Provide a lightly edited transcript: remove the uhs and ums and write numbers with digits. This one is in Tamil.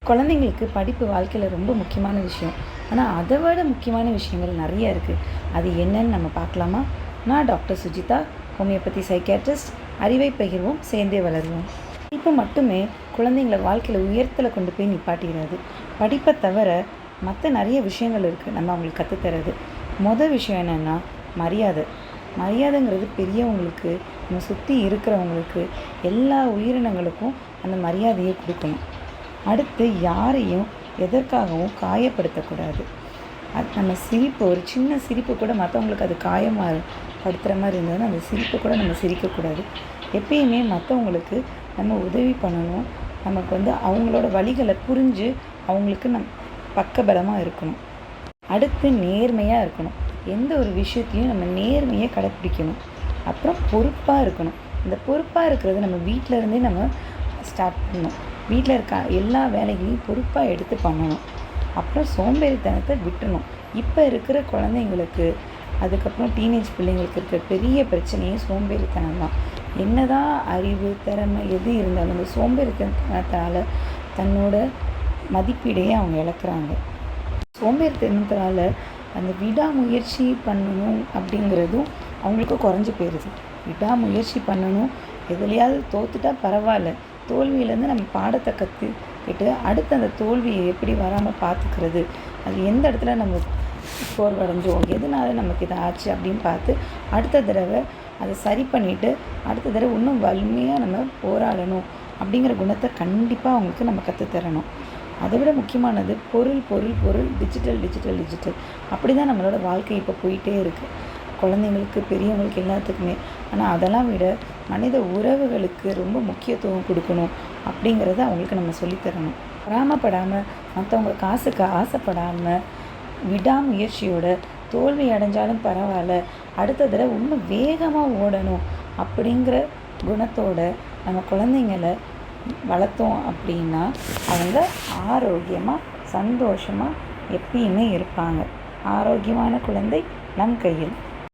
குழந்தைங்களுக்கு படிப்பு வாழ்க்கையில் ரொம்ப முக்கியமான விஷயம். ஆனால் அதை விட முக்கியமான விஷயங்கள் நிறைய இருக்குது. அது என்னன்னு நம்ம பார்க்கலாமா? நான் டாக்டர் சுஜிதா, ஹோமியோபதி சைக்கியாட்ரிஸ்ட். அறிவை பகிர்வோம், சேர்ந்தே வளருவோம். படிப்பு மட்டுமே குழந்தைங்களை வாழ்க்கையில் உயரத்தில் கொண்டு போய் நிப்பாட்டிடாது. படிப்பை தவிர மற்ற நிறைய விஷயங்கள் இருக்குது நம்ம அவங்களுக்கு கற்றுத்தரது. மொதல் விஷயம் என்னென்னா மரியாதை. மரியாதைங்கிறது பெரியவங்களுக்கு, நம்ம சுற்றி இருக்கிறவங்களுக்கு, எல்லா உயிரினங்களுக்கும் அந்த மரியாதையை கொடுக்கணும். அடுத்து யாரையும் எதற்காகவும் காயப்படுத்தக்கூடாது. அது நம்ம சிரிப்பு, ஒரு சின்ன சிரிப்பு கூட மற்றவங்களுக்கு அது காயமாக படுத்துகிற மாதிரி இருந்ததுன்னா அந்த சிரிப்பை கூட நம்ம சிரிக்கக்கூடாது. எப்பயுமே மற்றவங்களுக்கு நம்ம உதவி பண்ணணும். நமக்கு அவங்களோட வழிகளை புரிஞ்சு அவங்களுக்கு பக்கபலமாக இருக்கணும். அடுத்து நேர்மையாக இருக்கணும். எந்த ஒரு விஷயத்தையும் நம்ம நேர்மையாக கடைப்பிடிக்கணும். அப்புறம் பொறுப்பாக இருக்கணும். இந்த பொறுப்பாக இருக்கிறது நம்ம வீட்டில் இருந்தே நம்ம ஸ்டார்ட் பண்ணணும். வீட்டில் இருக்க எல்லா வேலைகளையும் பொறுப்பாக எடுத்து பண்ணணும். அப்புறம் சோம்பேறித்தனத்தை விட்டுணும். இப்போ இருக்கிற குழந்தைங்களுக்கு, அதுக்கப்புறம் டீனேஜ் பிள்ளைங்களுக்கு இருக்கிற பெரிய பிரச்சனையே சோம்பேறித்தனம் தான். என்ன தான் அறிவு, திறமை எது இருந்தாலும் அந்த சோம்பேறித்தனத்தால் தன்னோட மதிப்பீடையே அவங்க இழக்கிறாங்க. சோம்பேறித்தனத்தினால அந்த விடாமுயற்சி பண்ணணும் அப்படிங்கிறதும் அவங்களுக்கு குறைஞ்சி போயிடுது. விடாமுயற்சி பண்ணணும், எதுலையாவது தோற்றுட்டா பரவாயில்ல, தோல்வியிலேருந்து நம்ம பாடத்தை கற்றுக்கிட்டு அடுத்து அந்த தோல்வியை எப்படி வராமல் பார்த்துக்கிறது, அது எந்த இடத்துல நம்ம சோர்வடைஞ்சோம், எதனால நமக்கு இதை ஆச்சு அப்படின்னு பார்த்து அடுத்த தடவை அதை சரி பண்ணிவிட்டு அடுத்த தடவை இன்னும் வலிமையாக நம்ம போராடணும் அப்படிங்கிற குணத்தை கண்டிப்பாக அவங்களுக்கு நம்ம கற்றுத்தரணும். அதை விட முக்கியமானது பொருள் பொருள் பொருள், டிஜிட்டல் டிஜிட்டல் டிஜிட்டல். அப்படி தான் நம்மளோட வாழ்க்கை இப்போ போயிட்டே இருக்குது, குழந்தைங்களுக்கு, பெரியவங்களுக்கு, எல்லாத்துக்குமே. ஆனால் அதெல்லாம் விட மனித உறவுகளுக்கு ரொம்ப முக்கியத்துவம் கொடுக்கணும் அப்படிங்கிறத அவங்களுக்கு நம்ம சொல்லித்தரணும். பொறாமப்படாமல், மற்றவங்க காசுக்கு ஆசைப்படாமல், விடாமுயற்சியோட தோல்வி அடைஞ்சாலும் பரவாயில்ல, அடுத்த தடவை இன்னும் வேகமாக ஓடணும் அப்படிங்கிற குணத்தோட நம்ம குழந்தைங்களை வளர்த்தோம் அப்படின்னா அவங்க ஆரோக்கியமாக, சந்தோஷமாக எப்பயுமே இருப்பாங்க. ஆரோக்கியமான குழந்தை நம் கையில்.